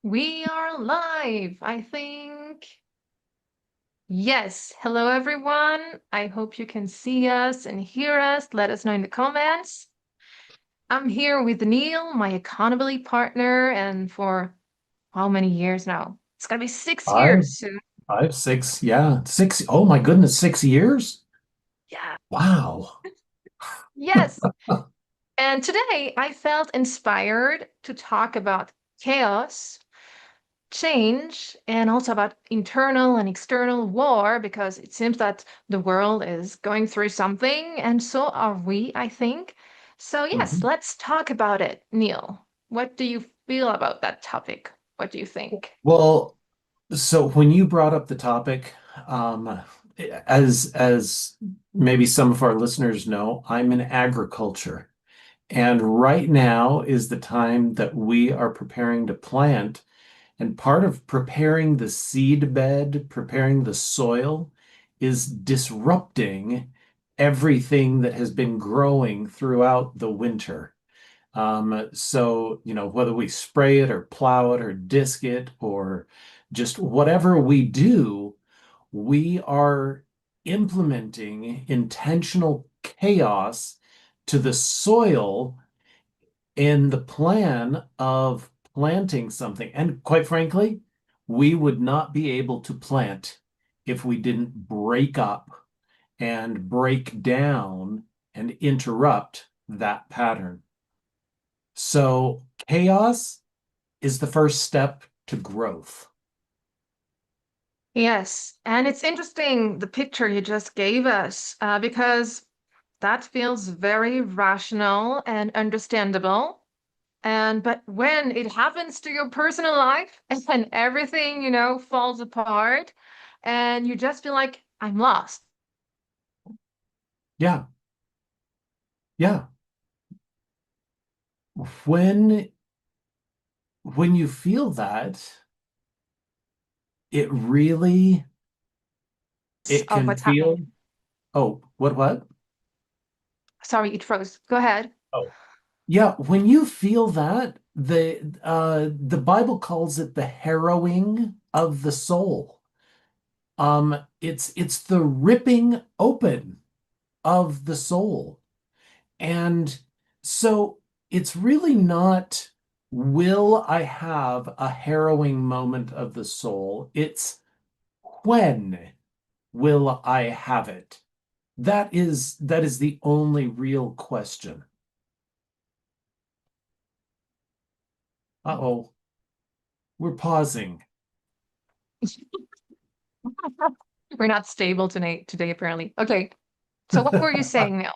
We are live, I think. Yes. Hello, everyone. I hope you can see us and hear us. Let us know in the comments. I'm here with Neil, my accountability partner, and for how many years now? It's gonna be 6 years Five, soon. 6, yeah, 6. Oh my goodness, 6 years? Yeah. Wow. Yes. And today I felt inspired to talk about chaos, change, and also about internal and external war because it seems that the world is going through something, and so are we, I think. So, yes, Mhm. let's talk about it. Neil, what do you feel about that topic? What do you think? Well, so when you brought up the topic, um, as maybe some of our listeners know, I'm in agriculture. And right now is the time that we are preparing to plant. And part of preparing the seed bed, preparing the soil, is disrupting everything that has been growing throughout the winter. Whether we spray it or plow it or disc it or just whatever we do, we are implementing intentional chaos to the soil in the plan of planting something. And quite frankly, we would not be able to plant if we didn't break up and break down and interrupt that pattern. So chaos is the first step to growth. Yes, and it's interesting the picture you just gave us because that feels very rational and understandable. And but when it happens to your personal life and everything, falls apart and you just feel like I'm lost. Yeah, yeah. When when you feel that, it really it Of can what's happening. feel, oh, what? Sorry, it froze. Go ahead. Oh. Yeah, when you feel that, the Bible calls it the harrowing of the soul. It's the ripping open of the soul. And so it's really not, will I have a harrowing moment of the soul? It's when will I have it? That is the only real question. Uh-oh, we're pausing. We're not stable today apparently. Okay. So what were you saying now?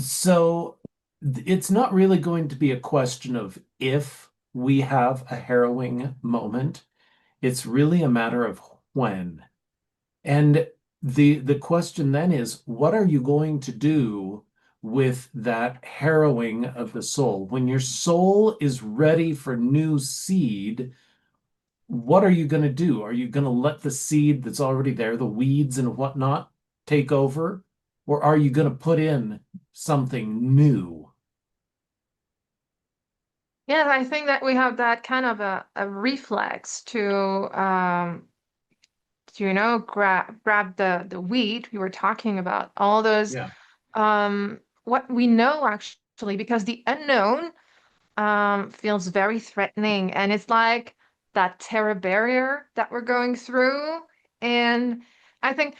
So it's not really going to be a question of if we have a harrowing moment. It's really a matter of when. And the question then is, what are you going to do with that harrowing of the soul? When your soul is ready for new seed, what are you going to do? Are you going to let the seed that's already there, the weeds and whatnot, take over? Or are you going to put in something new? Yeah, I think that we have that kind of a reflex to grab the wheat. We were talking about all those Yeah. what we know actually, because the unknown feels very threatening. And it's like that terror barrier that we're going through. And I think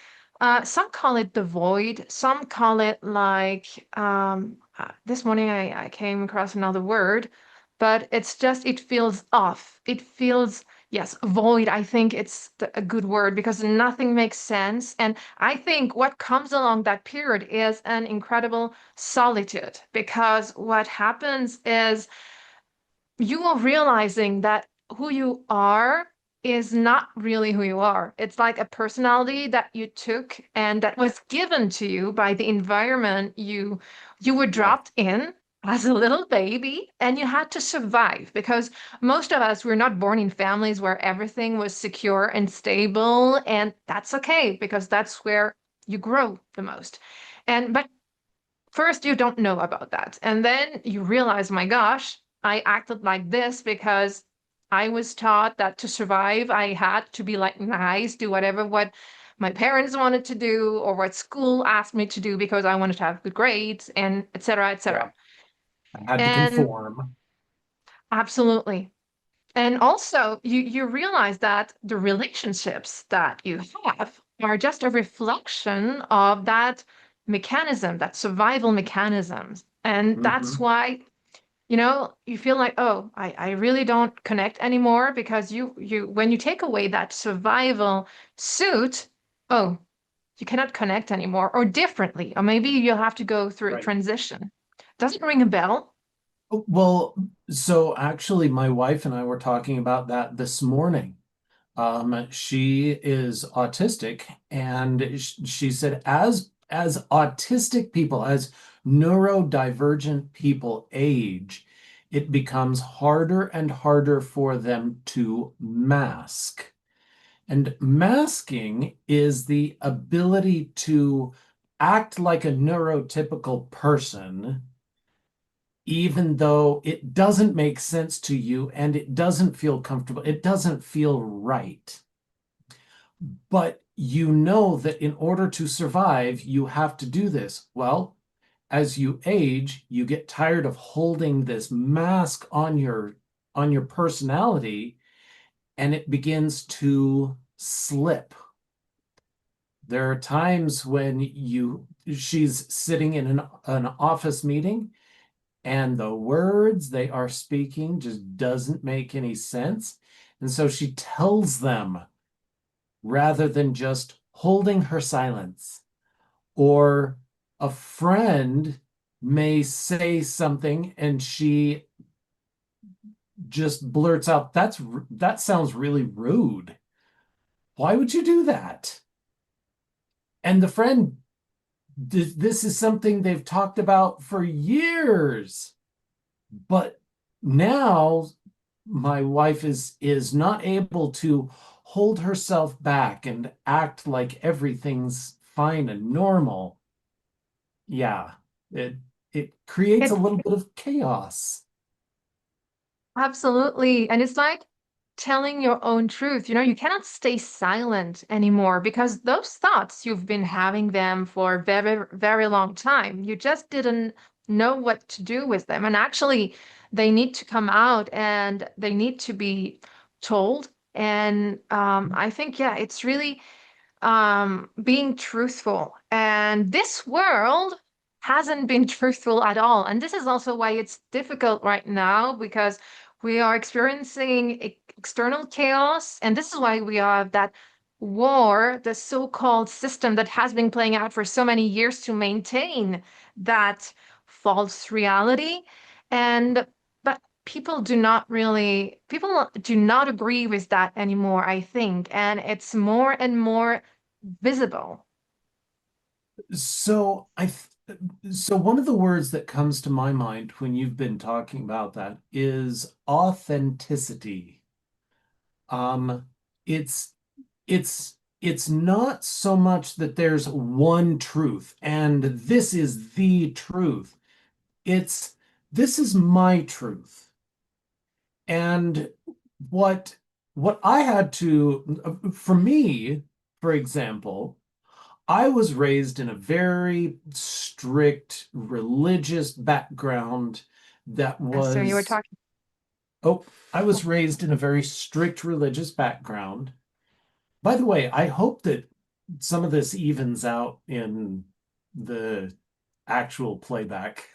some call it the void, some call it like this morning I came across another word, but it's just, it feels off. It feels, yes, void. I think it's a good word because nothing makes sense. And I think what comes along that period is an incredible solitude because what happens is you are realizing that who you are is not really who you are. It's like a personality that you took and that was given to you by the environment you were Yeah. dropped in as a little baby and you had to survive because most of us were not born in families where everything was secure and stable, and that's okay because that's where you grow the most. And but first you don't know about that, and then you realize, my gosh, I acted like this because I was taught that to survive, I had to be like nice, do whatever what my parents wanted to do or what school asked me to do because I wanted to have good grades and et cetera, et Yeah. cetera. I had to And conform. absolutely. And also, you realize that the relationships that you have are just a reflection of that mechanism, that survival mechanisms. And that's Hmm. why, you feel like, oh, I really don't connect anymore because you when you take away that survival suit, oh, you cannot connect anymore or differently, or maybe you'll have to go through a Right. transition. Does it ring a bell? Well, so actually, my wife and I were talking about that this morning. She is autistic, and she said, as autistic people, as neurodivergent people age, it becomes harder and harder for them to mask. And masking is the ability to act like a neurotypical person even though it doesn't make sense to you and it doesn't feel comfortable, it doesn't feel right. But you know that in order to survive, you have to do this. Well, as you age, you get tired of holding this mask on your personality and it begins to slip. There are times when she's sitting in an office meeting and the words they are speaking just doesn't make any sense. And so she tells them rather than just holding her silence. Or a friend may say something and she just blurts out, that sounds really rude. Why would you do that? And the friend, this is something they've talked about for years. But now my wife is not able to hold herself back and act like everything's fine and normal. Yeah, it it creates a It little bit of chaos. Absolutely. And it's like telling your own truth. You cannot stay silent anymore because those thoughts, you've been having them for a very, very long time. You just didn't know what to do with them. And actually, they need to come out and they need to be told. And I think, yeah, it's really being truthful. And this world hasn't been truthful at all. And this is also why it's difficult right now because we are experiencing external chaos. And this is why we have that war, the so-called system that has been playing out for so many years to maintain that false reality. And but people do not agree with that anymore, I think. And it's more and more visible. So so one of the words that comes to my mind when you've been talking about that is authenticity. Um, it's it's not so much that there's one truth and this is the truth. It's this is my truth. And what what I had to for me, for example, I was raised in a very strict religious background that So you were was, talking. oh, I was raised in a very strict religious background. By the way, I hope that some of this evens out in the actual playback.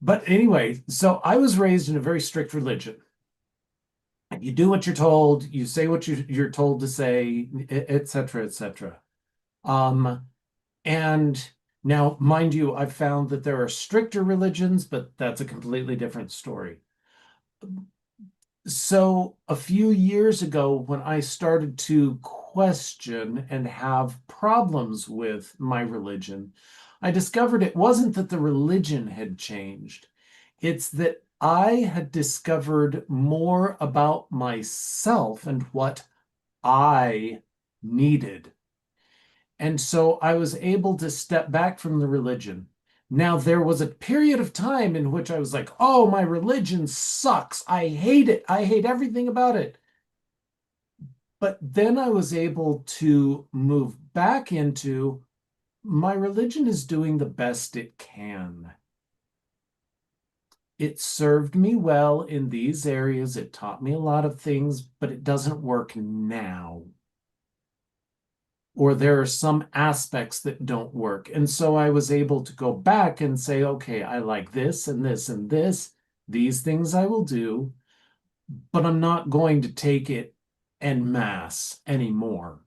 But anyway, so I was raised in a very strict religion. You do what you're told, you say what you're told to say, et cetera, et cetera. Um, And now, mind you, I've found that there are stricter religions, but that's a completely different story. So, a few years ago, when I started to question and have problems with my religion, I discovered it wasn't that the religion had changed, it's that I had discovered more about myself and what I needed. And so I was able to step back from the religion, Now, there was a period of time in which I was like, oh, my religion sucks. I hate it. I hate everything about it. But then I was able to move back into my religion is doing the best it can. It served me well in these areas. It taught me a lot of things, but it doesn't work now. Or there are some aspects that don't work. And so I was able to go back and say, okay, I like this and this and this. These things I will do, but I'm not going to take it en masse anymore.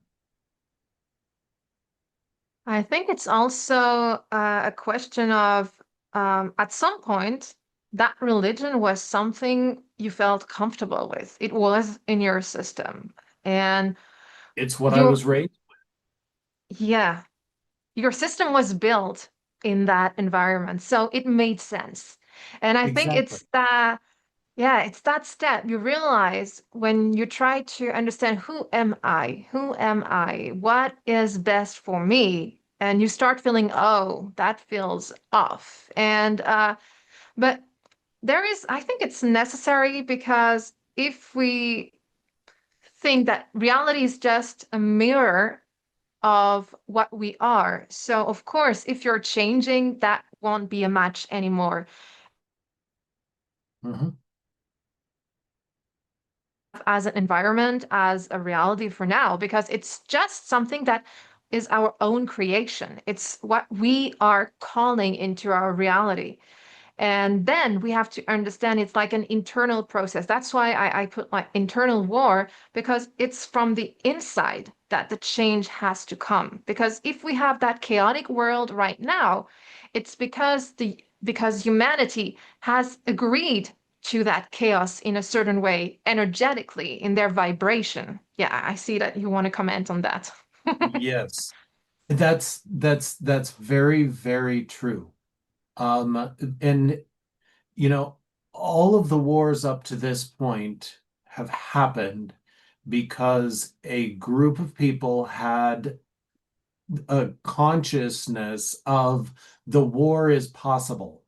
I think it's also a question of at some point, that religion was something you felt comfortable with. It was in your system. And It's what I your, was raised. yeah, your system was built in that environment. So it made sense. And I think Exactly. it's that, yeah, it's that step you realize when you try to understand who am I? Who am I? What is best for me? And you start feeling, oh, that feels off. And but there is, I think it's necessary because if we think that reality is just a mirror of what we are, so of course, if you're changing, that won't be a match anymore. Mhm. As an environment, as a reality for now, because it's just something that is our own creation. It's what we are calling into our reality. And then we have to understand it's like an internal process. That's why I put like internal war, because it's from the inside that the change has to come. Because if we have that chaotic world right now, it's because humanity has agreed to that chaos in a certain way, energetically, in their vibration. Yeah, I see that you want to comment on that. Yes. That's very, very true. And you know, all of the wars up to this point have happened because a group of people had a consciousness of the war is possible.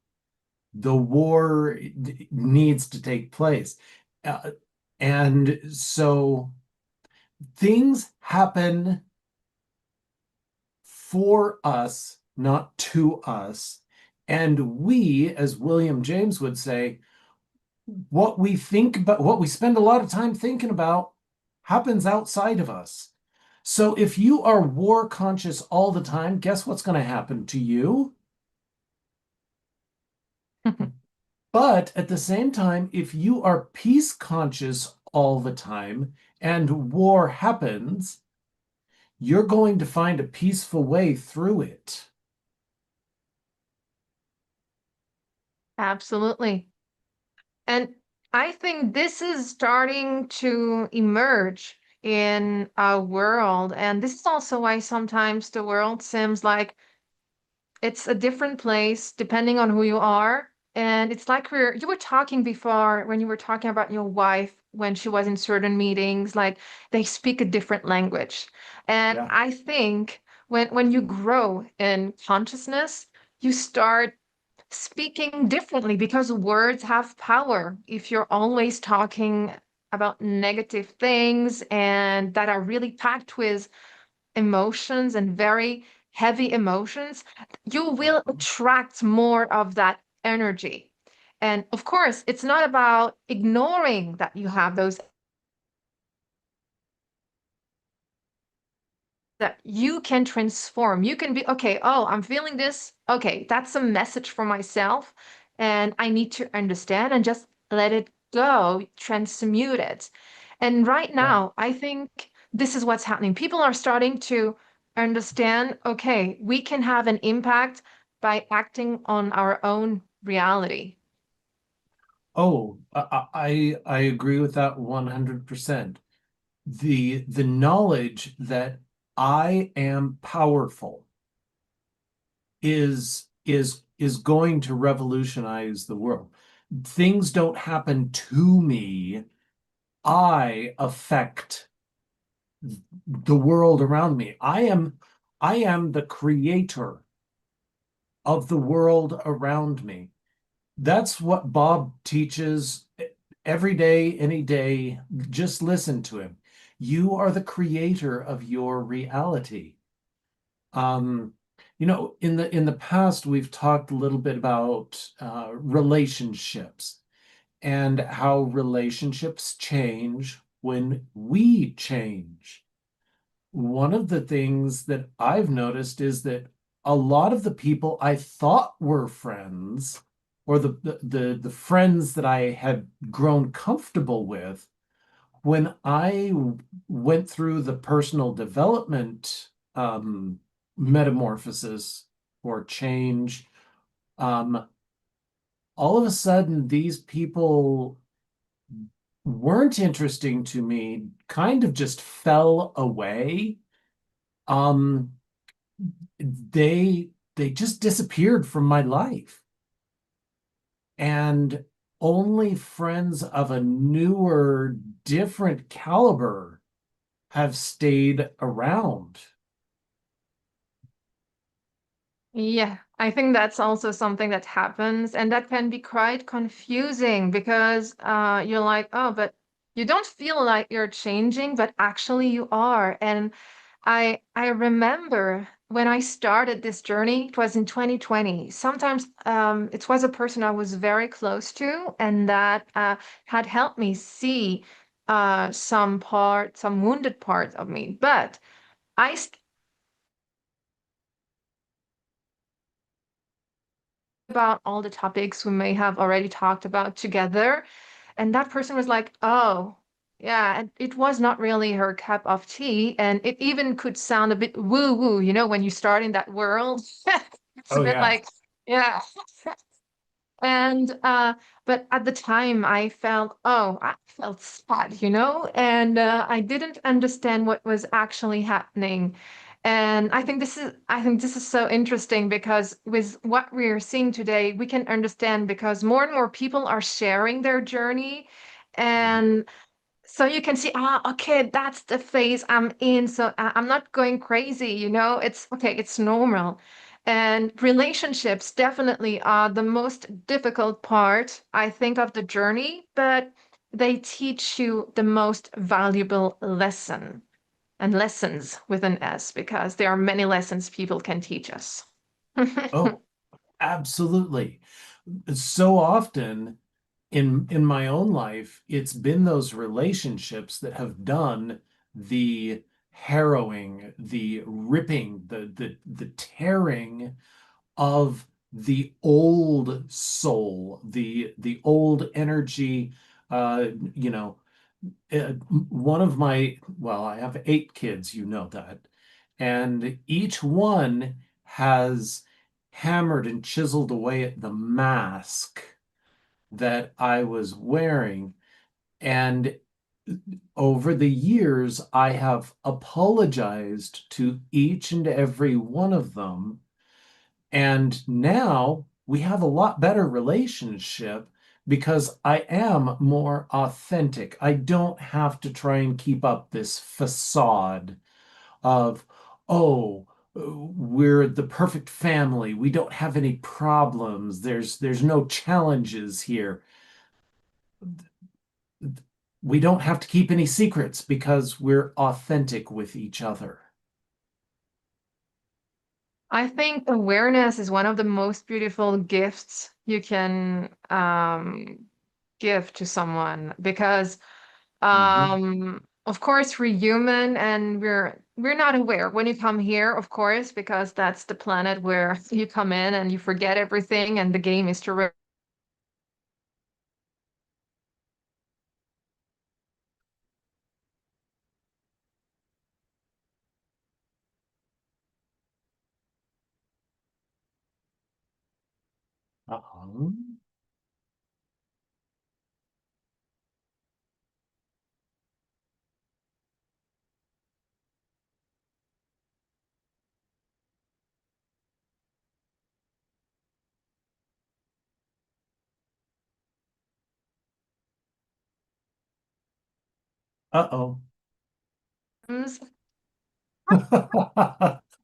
The war needs to take place. Uh, and so things happen for us, not to us. And we, as William James would say, what we think about, what we spend a lot of time thinking about, happens outside of us. So if you are war conscious all the time, guess what's going to happen to you? But at the same time, if you are peace conscious all the time and war happens, you're going to find a peaceful way through it. Absolutely. And I think this is starting to emerge in our world. And this is also why sometimes the world seems like it's a different place depending on who you are. And it's like you were talking before when you were talking about your wife when she was in certain meetings, like they speak a different language. And Yeah. I think when you grow in consciousness, you start speaking differently because words have power. If you're always talking about negative things and that are really packed with emotions and very heavy emotions, you will Mhm. attract more of that energy. And of course, it's not about ignoring that you have those, that you can transform. You can be, okay, oh, I'm feeling this. Okay, that's a message for myself. And I need to understand and just let it go, transmute it. And right Yeah. now, I think this is what's happening. People are starting to understand, okay, we can have an impact by acting on our own reality. Oh, I agree with that 100%. The knowledge that I am powerful is going to revolutionize the world. Things don't happen to me. I affect the world around me. I am the creator of the world around me. That's what Bob teaches every day, any day. Just listen to him. You are the creator of your reality. Um, in the past, we've talked a little bit about relationships and how relationships change when we change. One of the things that I've noticed is that a lot of the people I thought were friends, or the friends that I had grown comfortable with, when I went through the personal development metamorphosis or change, um, all of a sudden these people weren't interesting to me, kind of just fell away. Um, they just disappeared from my life. And only friends of a newer, different caliber have stayed around. Yeah, I think that's also something that happens, and that can be quite confusing because you're like, oh, but you don't feel like you're changing, but actually you are. And I remember when I started this journey, it was in 2020. Sometimes it was a person I was very close to, and that had helped me see some wounded parts of me. But I about all the topics we may have already talked about together. And that person was like, oh, yeah, and it was not really her cup of tea. And it even could sound a bit woo woo, when you start in that world. It's a Oh bit yeah. like, yeah. And but at the time I felt, oh, I felt sad, and I didn't understand what was actually happening. And I think this is so interesting because with what we're seeing today, we can understand because more and more people are sharing their journey. Mhm. And so you can see, okay, that's the phase I'm in. So I'm not going crazy, It's okay, it's normal. And relationships definitely are the most difficult part, I think, of the journey, but they teach you the most valuable lesson and lessons with an S because there are many lessons people can teach us. Oh, absolutely. So often in my own life, it's been those relationships that have done the harrowing, the ripping, the tearing of the old soul, the old energy. Uh, you know, one of my, well, I have 8 kids, you know that, and each one has hammered and chiseled away at the mask that I was wearing. And over the years, I have apologized to each and every one of them. And now we have a lot better relationship because I am more authentic. I don't have to try and keep up this facade of, oh, we're the perfect family. We don't have any problems. There's no challenges here. We don't have to keep any secrets because we're authentic with each other. I think awareness is one of the most beautiful gifts you can give to someone because Mhm. of course we're human and we're not aware when you come here, of course, because that's the planet where you come in and you forget everything and the game is to Uh-oh. Uh-oh.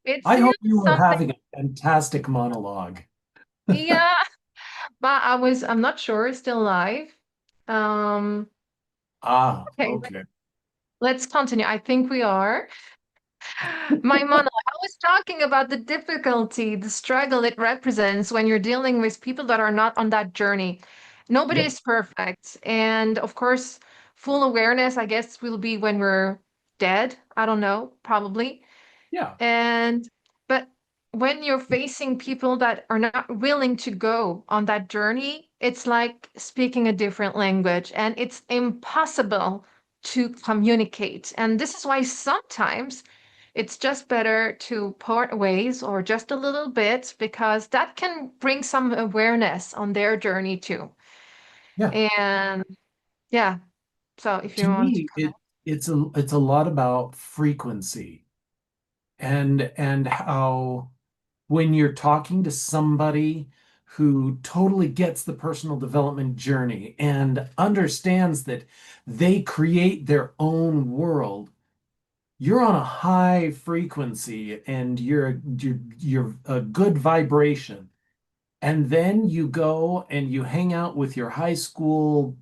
it I seems hope you were something. having a fantastic monologue. Yeah, but I'm not sure, still alive. Um, Ah, okay, okay. let's continue. I think we are. My monologue. I was talking about the difficulty, the struggle it represents when you're dealing with people that are not on that journey. Nobody Yep. is perfect. And of course, full awareness, I guess, will be when we're dead. I don't know, probably. Yeah. And but when you're facing people that are not willing to go on that journey, it's like speaking a different language and it's impossible to communicate. And this is why sometimes it's just better to part ways or just a little bit because that can bring some awareness on their journey too. Yeah. And yeah, so if To you want to me, it's a lot about frequency and how when you're talking to somebody who totally gets the personal development journey and understands that they create their own world, you're on a high frequency and you're a good vibration. And then you go and you hang out with your high school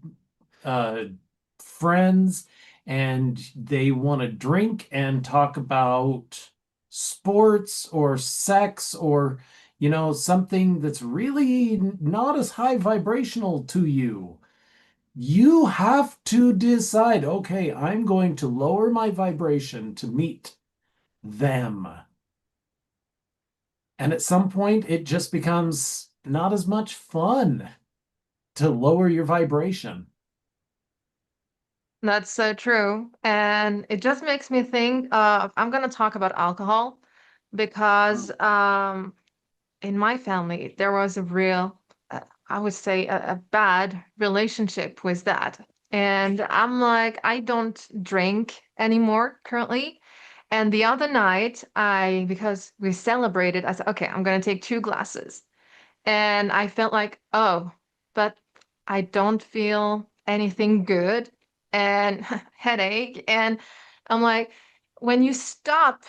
uh, friends and they want to drink and talk about sports or sex or, something that's really not as high vibrational to you. You have to decide, okay, I'm going to lower my vibration to meet them. And at some point, it just becomes not as much fun to lower your vibration. That's so true. And it just makes me think of, I'm going to talk about alcohol because in my family, there was a real, I would say, a bad relationship with that. And I'm like, I don't drink anymore currently. And the other night, because we celebrated, I said, okay, I'm going to take 2 glasses. And I felt like, oh, but I don't feel anything good and headache. And I'm like, when you stop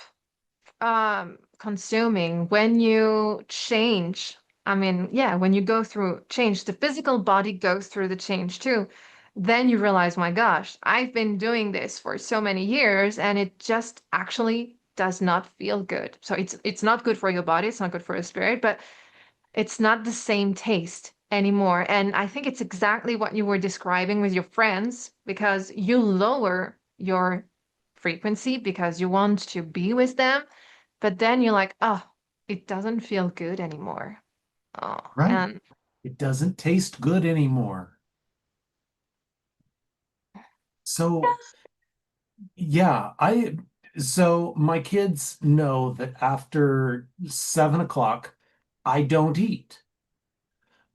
consuming, when you change, I mean, yeah, when you go through change, the physical body goes through the change too. Then you realize, my gosh, I've been doing this for so many years and it just actually does not feel good. So it's not good for your body, it's not good for your spirit, but it's not the same taste anymore. And I think it's exactly what you were describing with your friends because you lower your frequency because you want to be with them, but then you're like, oh, it doesn't feel good anymore. Oh, Right. and It doesn't taste good anymore. So, yes, yeah, so my kids know that after 7 o'clock, I don't eat.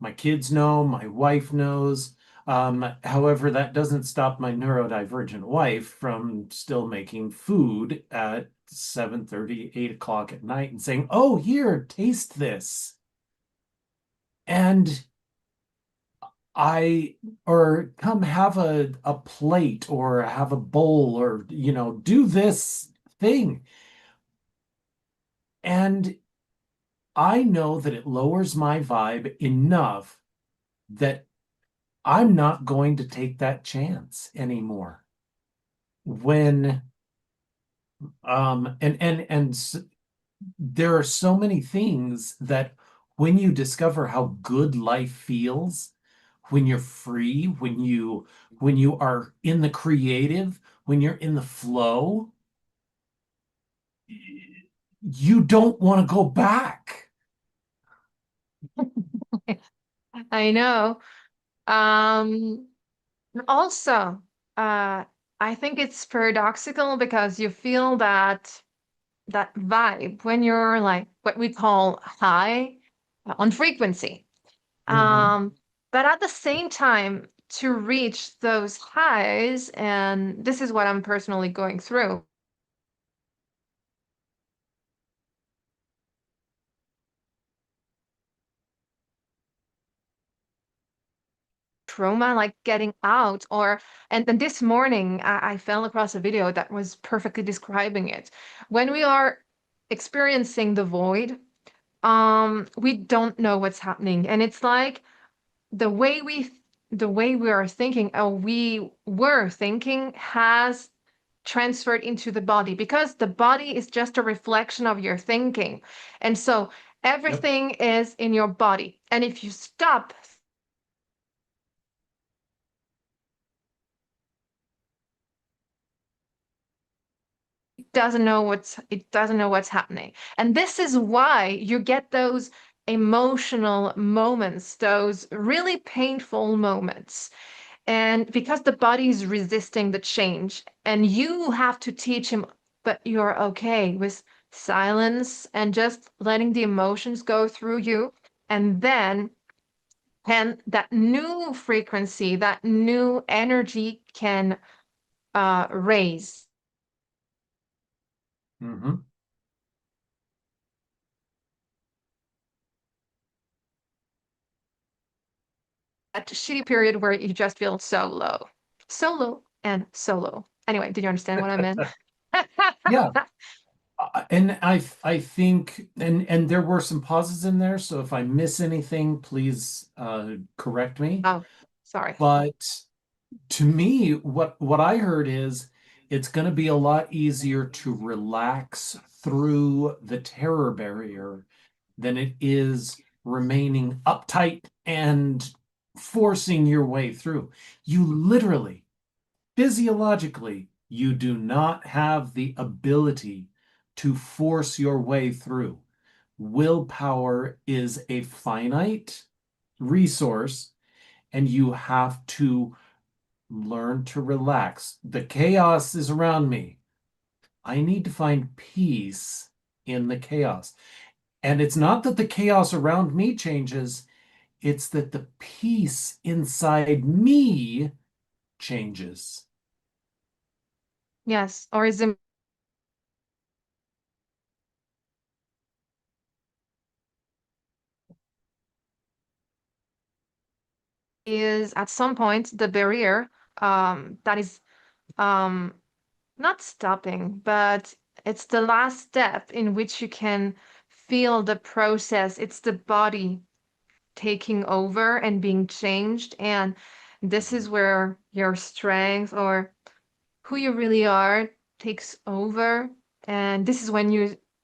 My kids know, my wife knows. However, that doesn't stop my neurodivergent wife from still making food at 7:30, 8 o'clock at night and saying, "Oh, here, taste this." And I or come have a plate or have a bowl or do this thing. And I know that it lowers my vibe enough that I'm not going to take that chance anymore. When there are so many things that when you discover how good life feels, when you're free, when you are in the creative, when you're in the flow, you don't want to go back. I know. Um, Also, uh, I think it's paradoxical because you feel that vibe when you're like what we call high on frequency. Mhm. Um, but at the same time, to reach those highs, and this is what I'm personally going through, trauma, like getting out, or and then this morning I fell across a video that was perfectly describing it. When we are experiencing the void, we don't know what's happening. And it's like the way we are thinking, or we were thinking, has transferred into the body because the body is just a reflection of your thinking. And so Yep. everything is in your body. And if you stop, it doesn't know what's happening. And this is why you get those emotional moments, those really painful moments. And because the body is resisting the change, and you have to teach him, but you're okay with silence and just letting the emotions go through you. And then that new frequency, that new energy can raise. Hmm. That shitty period where you just feel so low, so low and so low. Anyway, did you understand what I meant? Yeah. And I think and there were some pauses in there, so if I miss anything, please correct me. Oh, sorry. But to me, what I heard is it's going to be a lot easier to relax through the terror barrier than it is remaining uptight and forcing your way through. You literally, physiologically, you do not have the ability to force your way through. Willpower is a finite resource, and you have to learn to relax. The chaos is around me. I need to find peace in the chaos. And it's not that the chaos around me changes, it's that the peace inside me changes. Yes, or is at some point the barrier that is um, not stopping, but it's the last step in which you can feel the process. It's the body taking over and being changed. And this is where your strength or who you really are takes over. And this is when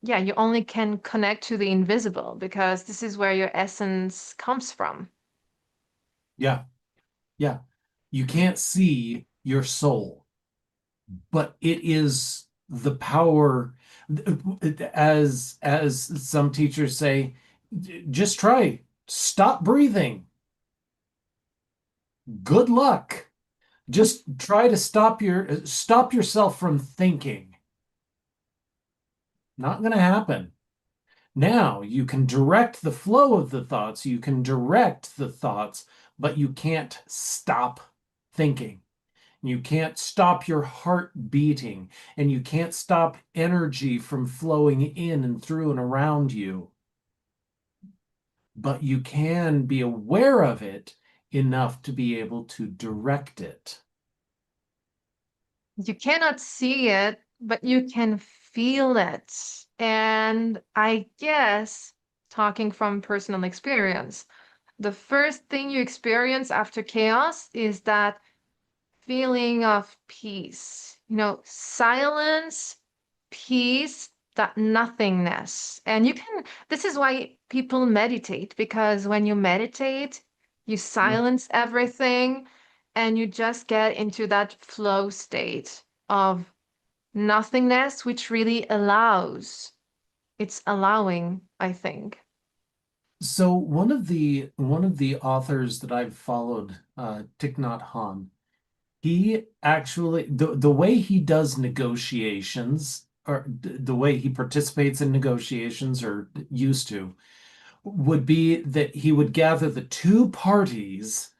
yeah, you only can connect to the invisible because this is where your essence comes from. Yeah, yeah. You can't see your soul, but it is the power, as some teachers say, just try, stop breathing. Good luck. Just try to stop yourself from thinking. Not going to happen. Now you can direct the flow of the thoughts, you can direct the thoughts, but you can't stop thinking. You can't stop your heart beating, and you can't stop energy from flowing in and through and around you. But you can be aware of it enough to be able to direct it. You cannot see it, but you can feel it. And I guess, talking from personal experience, the first thing you experience after chaos is that feeling of peace, silence, peace, that nothingness. And this is why people meditate, because when you meditate, you Mm. silence everything and you just get into that flow state of nothingness, which really allows. It's allowing, I think. So one of the authors that I've followed, Thich Nhat Hanh, he actually the way he does negotiations, or the way he participates in negotiations, or used to, would be that he would gather the two parties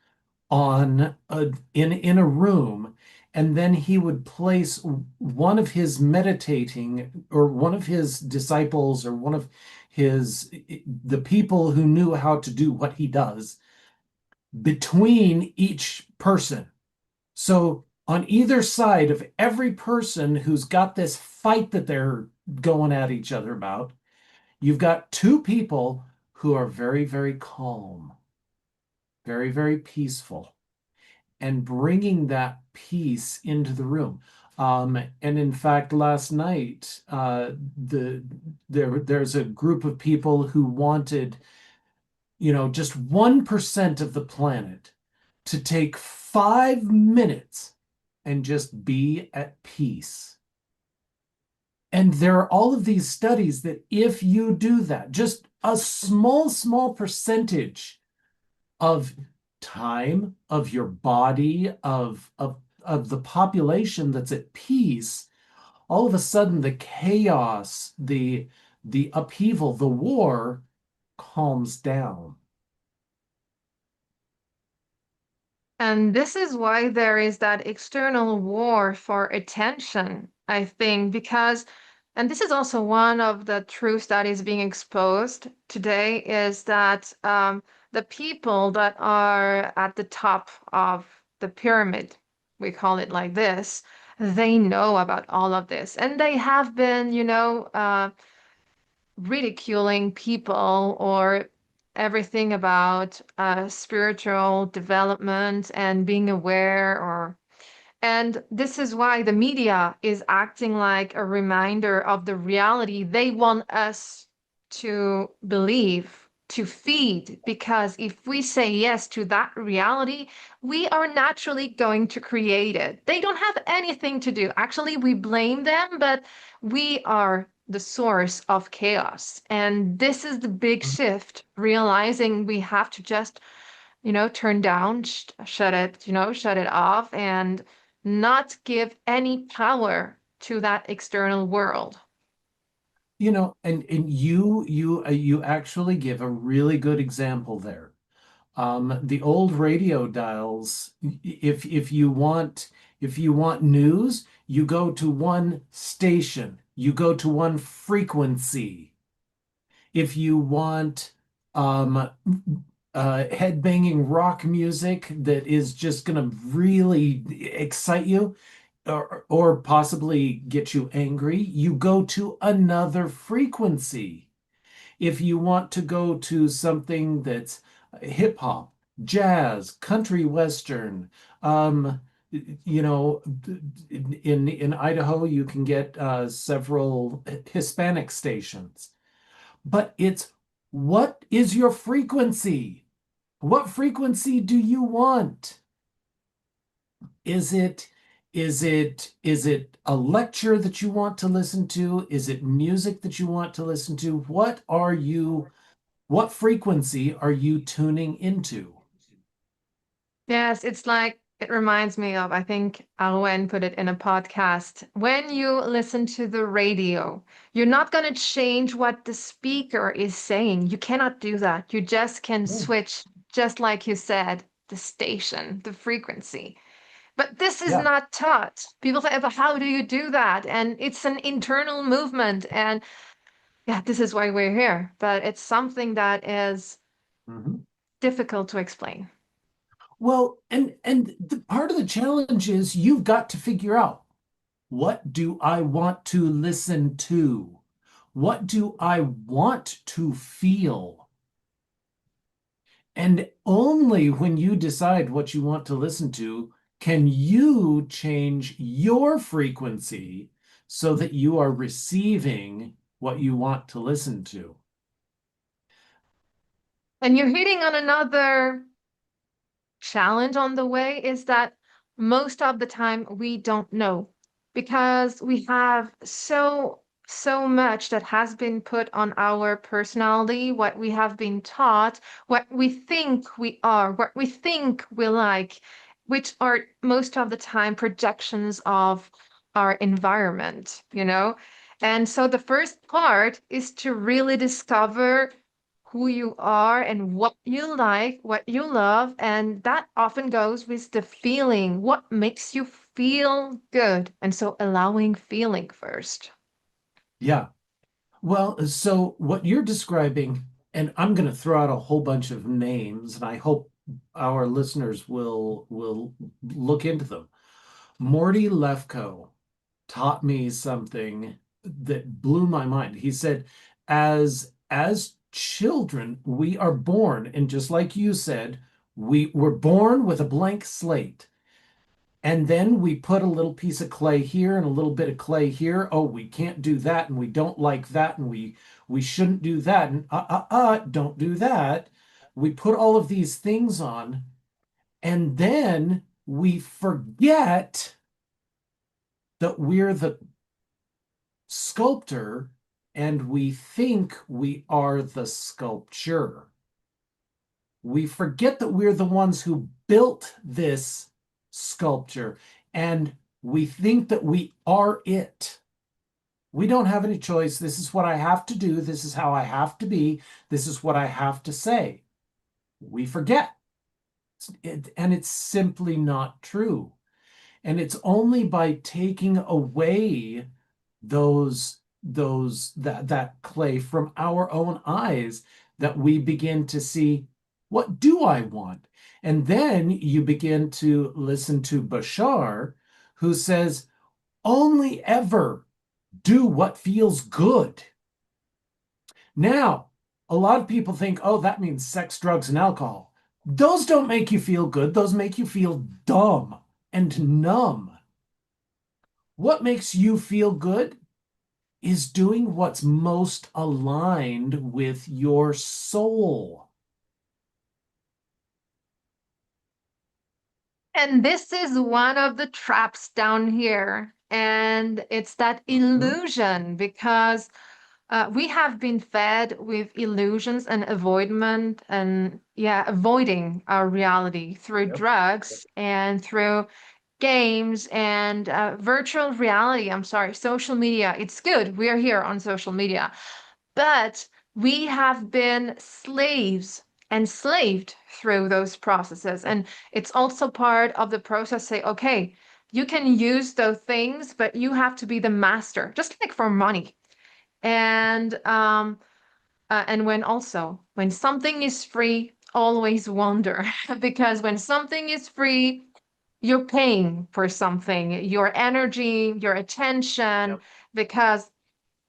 in a room, and then he would place one of his meditating, or one of his disciples, or one of his the people who knew how to do what he does, between each person. So on either side of every person who's got this fight that they're going at each other about, You've got two people who are very, very calm, very, very peaceful, and bringing that peace into the room. And in fact, last night, there's a group of people who wanted, just 1% of the planet to take 5 minutes and just be at peace. And there are all of these studies that if you do that, just a small, small percentage of time, of your body, of the population that's at peace, all of a sudden the chaos, the upheaval, the war calms down. And this is why there is that external war for attention, I think, because, and this is also one of the truths that is being exposed today, is that the people that are at the top of the pyramid, we call it like this, they know about all of this. And they have been, ridiculing people or everything about spiritual development and being aware or and this is why the media is acting like a reminder of the reality they want us to believe, to feed, because if we say yes to that reality, we are naturally going to create it. They don't have anything to do. Actually, we blame them, but we are the source of chaos. And this is the big shift, realizing we have to just turn down, shut it, shut it off, and not give any power to that external world. And you actually give a really good example there. The old radio dials, if you want news, you go to one station, you go to one frequency. If you want headbanging rock music that is just going to really excite you, or possibly get you angry, you go to another frequency. If you want to go to something that's hip hop, jazz, country western, um, in Idaho, you can get several Hispanic stations. But it's what is your frequency? What frequency do you want? Is it is it a lecture that you want to listen to? Is it music that you want to listen to? What frequency are you tuning into? Yes, it's like it reminds me of, I think Alwen put it in a podcast. When you listen to the radio, you're not going to change what the speaker is saying. You cannot do that. You just can Oh, switch, just like you said, the station, the frequency. But this is yeah. not taught. People say, but how do you do that? And it's an internal movement. And yeah, this is why we're here. But it's something that is Mhm. difficult to explain. Well, and the part of the challenge is you've got to figure out, what do I want to listen to? What do I want to feel? And only when you decide what you want to listen to can you change your frequency so that you are receiving what you want to listen to. And you're hitting on another challenge on the way is that most of the time we don't know because we have so much that has been put on our personality, what we have been taught, what we think we are, what we think we like, which are most of the time projections of our environment. And so the first part is to really discover who you are and what you like, what you love. And that often goes with the feeling, what makes you feel good. And so allowing feeling first. Yeah. Well, so what you're describing, and I'm going to throw out a whole bunch of names, and I hope our listeners will look into them. Morty Lefko taught me something that blew my mind. He said, as children, we are born, and just like you said, we were born with a blank slate. And then we put a little piece of clay here and a little bit of clay here. Oh, we can't do that, and we don't like that, and we shouldn't do that, and don't do that. We put all of these things on, and then we forget that we're the sculptor and we think we are the sculpture. We forget that we're the ones who built this sculpture and we think that we are it. We don't have any choice. This is what I have to do. This is how I have to be. This is what I have to say. We forget. And it's simply not true. And it's only by taking away that clay from our own eyes that we begin to see, what do I want? And then you begin to listen to Bashar, who says, only ever do what feels good. Now, a lot of people think, oh, that means sex, drugs, and alcohol. Those don't make you feel good. Those make you feel dumb and numb. What makes you feel good is doing what's most aligned with your soul. And this is one of the traps down here. And it's that Mhm. illusion because we have been fed with illusions and avoidment and, yeah, avoiding our reality through Yep. drugs and through games and virtual reality. I'm sorry, social media. It's good. We are here on social media. But we have been slaves, enslaved through those processes. Yep. And it's also part of the process, say, okay, you can use those things, but you have to be the master, just like for money. And when also, when something is free, always wonder, because when something is free, you're paying for something, your energy, your attention, Yep. because,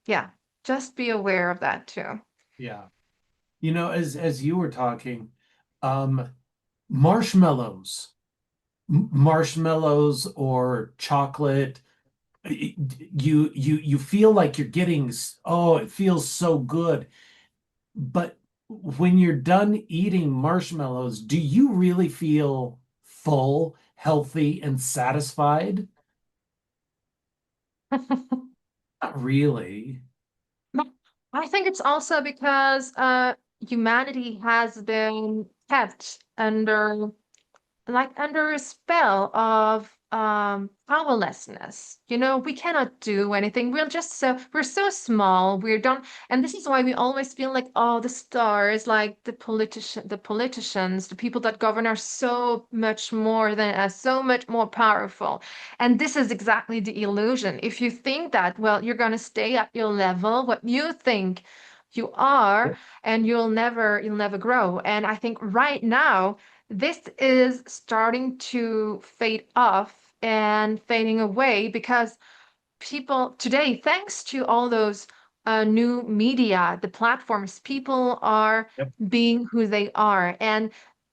yeah, just be aware of that too. Yeah. As you were talking, um, marshmallows, marshmallows or chocolate, you feel like you're getting, oh, it feels so good. But when you're done eating marshmallows, do you really feel full, healthy, and satisfied? Not really. I think it's also because humanity has been kept under under a spell of powerlessness. You know, we cannot do anything. We're so small. We don't, and this is why we always feel like, oh, the stars, like the politicians, the people that govern are so much more than us, so much more powerful. And this is exactly the illusion. If you think that, well, you're gonna stay at your level, what you think you are, and you'll never grow. And I think right now this is starting to fade off and fading away because people today, thanks to all those new media, the platforms, people are Yep. being who they are, and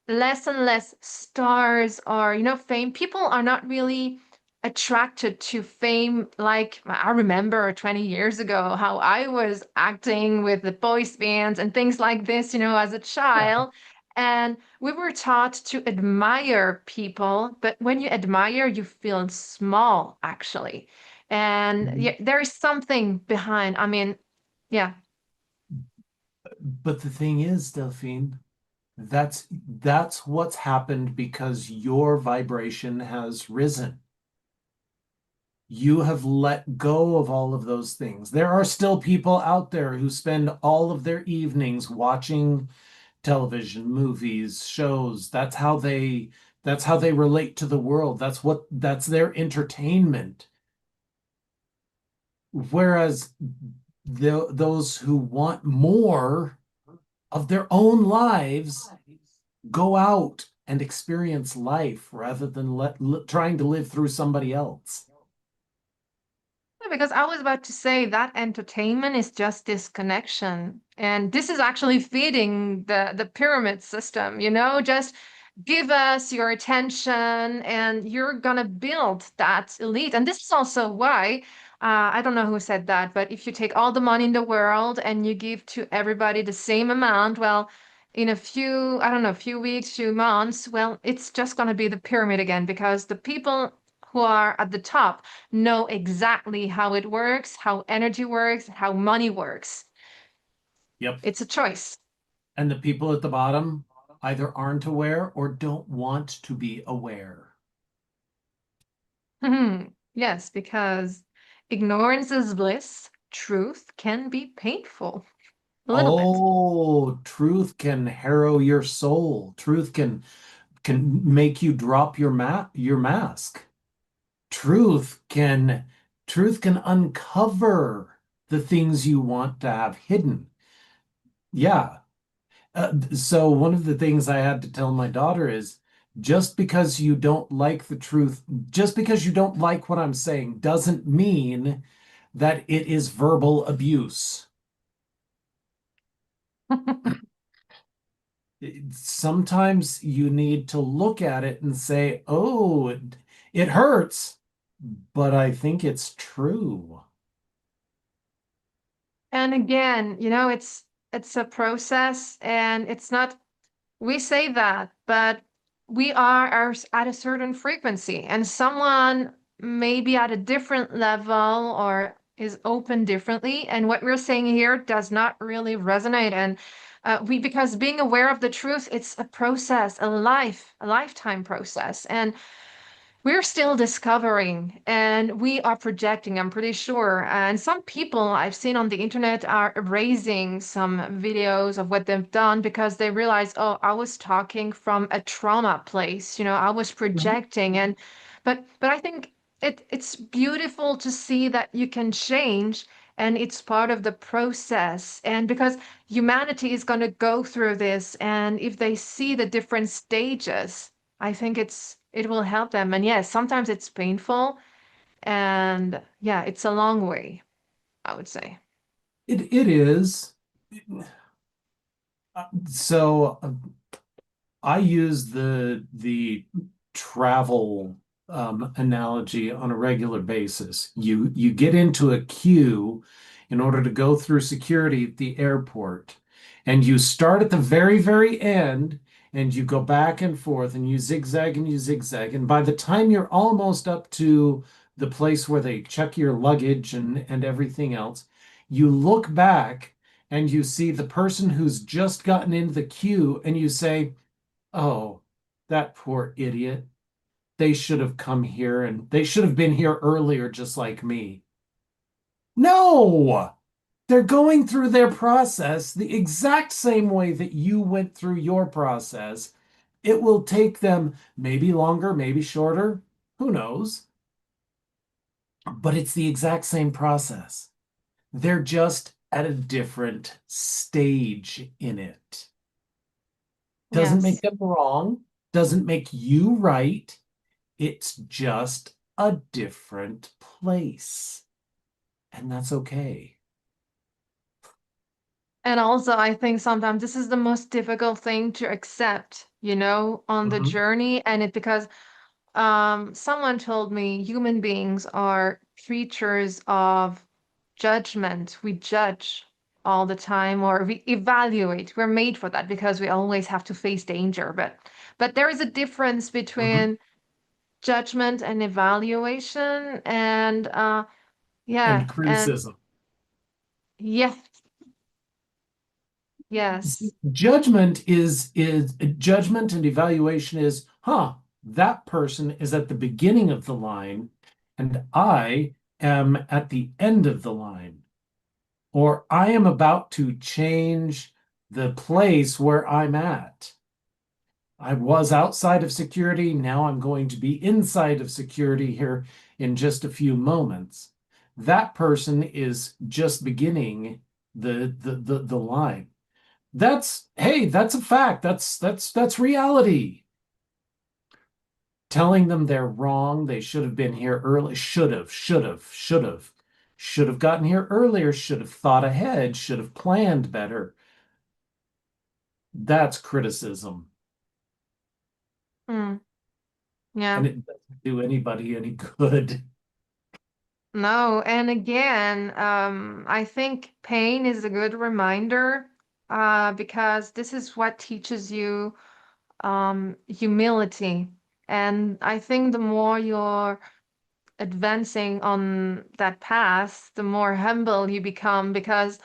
less stars are, fame. People are not really attracted to fame. Like I remember 20 years ago how I was acting with the boys bands and things like this, as a Yeah. child. And we were taught to admire people, but when you admire, you feel small, actually. And Mhm. yeah, there is something behind. I mean, yeah. But the thing is, Delphine, that's what's happened because your vibration has risen. You have let go of all of those things. There are still people out there who spend all of their evenings watching television, movies, shows. That's how they relate to the world. That's their entertainment. Whereas those who want more of their own lives go out and experience life rather than trying to live through somebody else. Because I was about to say that entertainment is just disconnection. And this is actually feeding the pyramid system, just give us your attention and you're gonna build that elite. And this is also why, I don't know who said that, but if you take all the money in the world and you give to everybody the same amount, well, in a few, I don't know, few weeks, few months, well, it's just gonna be the pyramid again because the people who are at the top know exactly how it works, how energy works, how money works. Yep. It's a choice. And the people at the bottom either aren't aware or don't want to be aware. Yes, because ignorance is bliss. Truth can be painful. A little bit. Oh, truth can harrow your soul. Truth can make you drop your mask. Truth can truth can uncover the things you want to have hidden. Yeah. So one of the things I had to tell my daughter is just because you don't like the truth, just because you don't like what I'm saying, doesn't mean that it is verbal abuse. Sometimes you need to look at it and say, oh, it hurts, but I think it's true. And again, it's a process and it's not we say that, but we are at a certain frequency, and someone may be at a different level or is open differently. And what we're saying here does not really resonate. And because being aware of the truth, it's a process, a lifetime process. And we're still discovering and we are projecting, I'm pretty sure. And some people I've seen on the internet are erasing some videos of what they've done because they realize, oh, I was talking from a trauma place, I was Mhm. projecting. And but I think it's beautiful to see that you can change and it's part of the process. And because humanity is going to go through this, and if they see the different stages, I think it will help them. And yes, sometimes it's painful, and yeah, it's a long way, I would say. It is. So I use the travel analogy on a regular basis. You get into a queue in order to go through security at the airport, and you start at the very, very end, and you go back and forth, and you zigzag, and by the time you're almost up to the place where they check your luggage and everything else, you look back and you see the person who's just gotten into the queue, and you say, oh, that poor idiot. They should have come here and they should have been here earlier, just like me. No, they're going through their process the exact same way that you went through your process. It will take them maybe longer, maybe shorter, who knows? But it's the exact same process. They're just at a different stage in it. Doesn't make Yes. them wrong, doesn't make you right. It's just a different place. And that's okay. And also, I think sometimes this is the most difficult thing to accept, on the Mhm. journey. And it because someone told me human beings are creatures of judgment. We judge all the time or we evaluate. We're made for that because we always have to face danger. But there is a difference Mhm. between judgment and evaluation. And And yeah, and criticism. yeah, yes, Judgment is judgment and evaluation is, huh, that person is at the beginning of the line and I am at the end of the line. Or I am about to change the place where I'm at. I was outside of security. Now I'm going to be inside of security here in just a few moments. That person is just beginning the line. That's hey, that's a fact. That's reality. Telling them they're wrong, they should have been here early, should have. should have gotten here earlier, should have thought ahead, should have planned better. That's criticism. Hmm. And Yeah. it doesn't do anybody any good. No, and again, I think pain is a good reminder, because this is what teaches you humility. And I think the more you're advancing on that path, the more humble you become because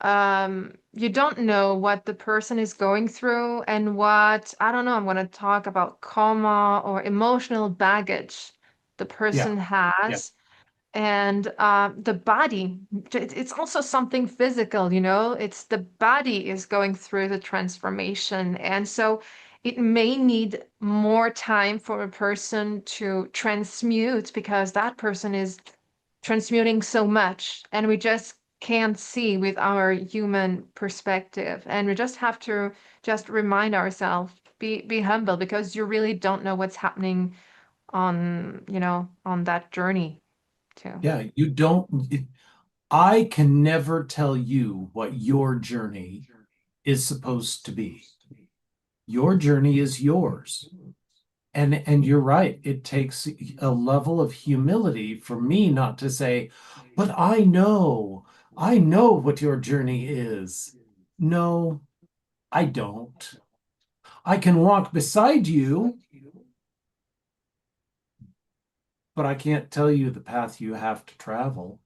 you don't know what the person is going through and what, I don't know, I'm going to talk about karma or emotional baggage the Yeah. person Yeah. has. And the body, it's also something physical, you know, it's the body is going through the transformation. And so it may need more time for a person to transmute because that person is transmuting so much and we just can't see with our human perspective. And we just have to just remind ourselves, be humble because you really don't know what's happening on, you know, on that journey too. Yeah. You don't, I can never tell you what your journey is supposed to be. Your journey is yours. And you're right. It takes a level of humility for me not to say, but I know what your journey is. No, I don't. I can walk beside you, but I can't tell you the path you have to travel.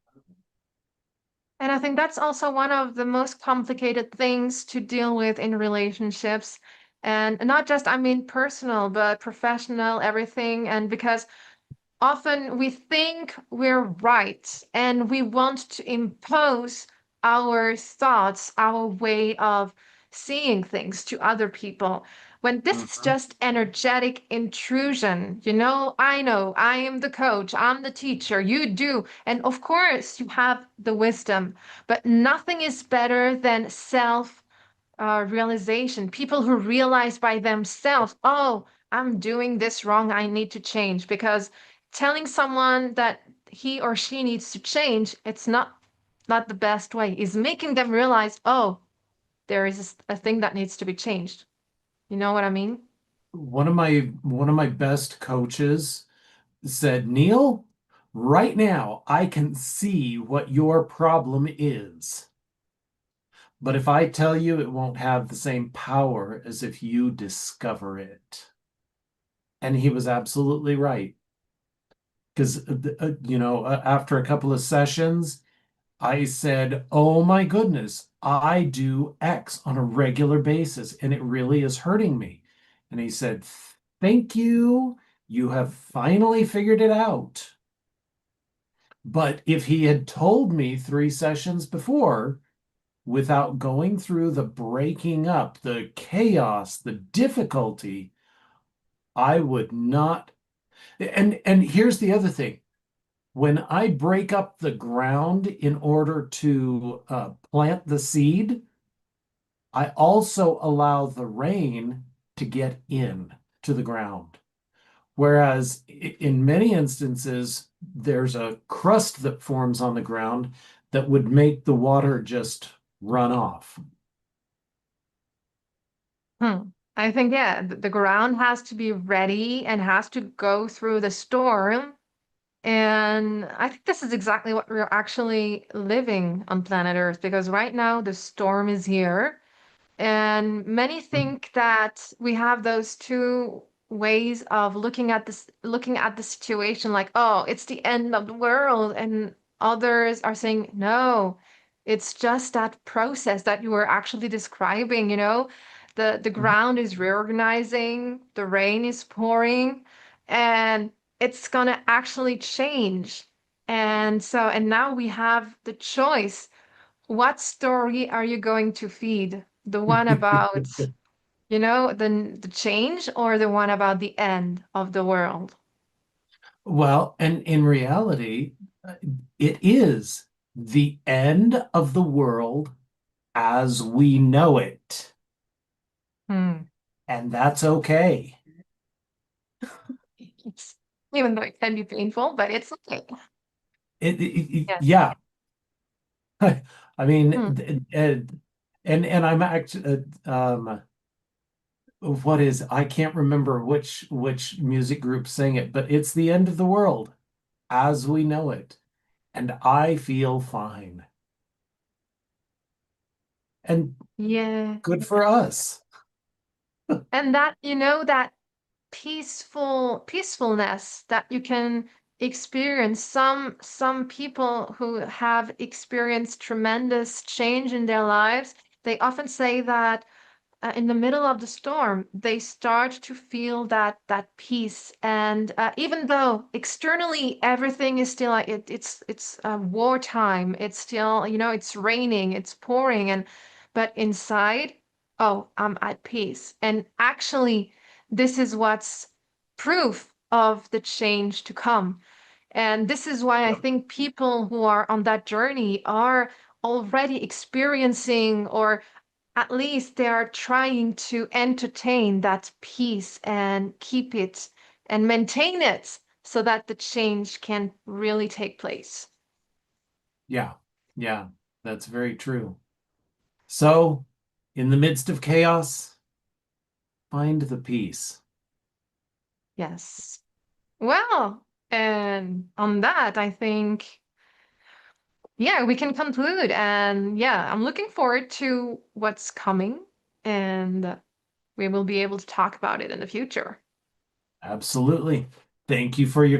And I think that's also one of the most complicated things to deal with in relationships. And not just, I mean, personal, but professional, everything. And because often we think we're right and we want to impose our thoughts, our way of seeing things to other people. When this is Mhm. just energetic intrusion, you know, I am the coach, I'm the teacher, you do. And of course, you have the wisdom, but nothing is better than self realization. People who realize by themselves, oh, I'm doing this wrong. I need to change. Because telling someone that he or she needs to change, it's not the best way. Is making them realize, oh, there is a thing that needs to be changed. You know what I mean? One of my best coaches said, Neil, right now I can see what your problem is. But if I tell you, it won't have the same power as if you discover it. And he was absolutely right. Because, after a couple of sessions, I said, oh my goodness, I do X on a regular basis, and it really is hurting me. And he said, thank you. You have finally figured it out. But if he had told me 3 sessions before, without going through the breaking up, the chaos, the difficulty, I would not. And here's the other thing. When I break up the ground in order to plant the seed, I also allow the rain to get in to the ground. Whereas in many instances, there's a crust that forms on the ground that would make the water just run off. Hmm. I think, yeah, the ground has to be ready and has to go through the storm. And I think this is exactly what we're actually living on planet Earth because right now the storm is here. And many think that we have those two ways of looking at the situation like, oh, it's the end of the world. And others are saying, no, it's just that process that you were actually describing, you know. The ground is reorganizing, the rain is pouring, and it's gonna actually change. And so, and now we have the choice. What story are you going to feed? The one about, you know, the change or the one about the end of the world? Well, and in reality, uh, it is the end of the world as we know it. Hmm. And that's okay. It's, even though it can be painful, but it's okay. Yes. Yeah. I mean, Hmm. and I'm actually what is I can't remember which music group sang it, but it's the end of the world as we know it, and I feel fine. And Yeah. good for us. And that, that peacefulness that you can experience. Some people who have experienced tremendous change in their lives, they often say that in the middle of the storm, they start to feel that peace. And even though externally everything is still like it's wartime, it's still it's raining, it's pouring, and but inside, oh, I'm at peace. And actually, this is what's proof of the change to come. And this is why I Yep. think people who are on that journey are already experiencing, or at least they are trying to entertain that peace and keep it and maintain it so that the change can really take place. Yeah. Yeah. That's very true. So, in the midst of chaos, find the peace. Yes. Well, and on that, I think, yeah, we can conclude. And yeah, I'm looking forward to what's coming, and we will be able to talk about it in the future. Absolutely. Thank you for your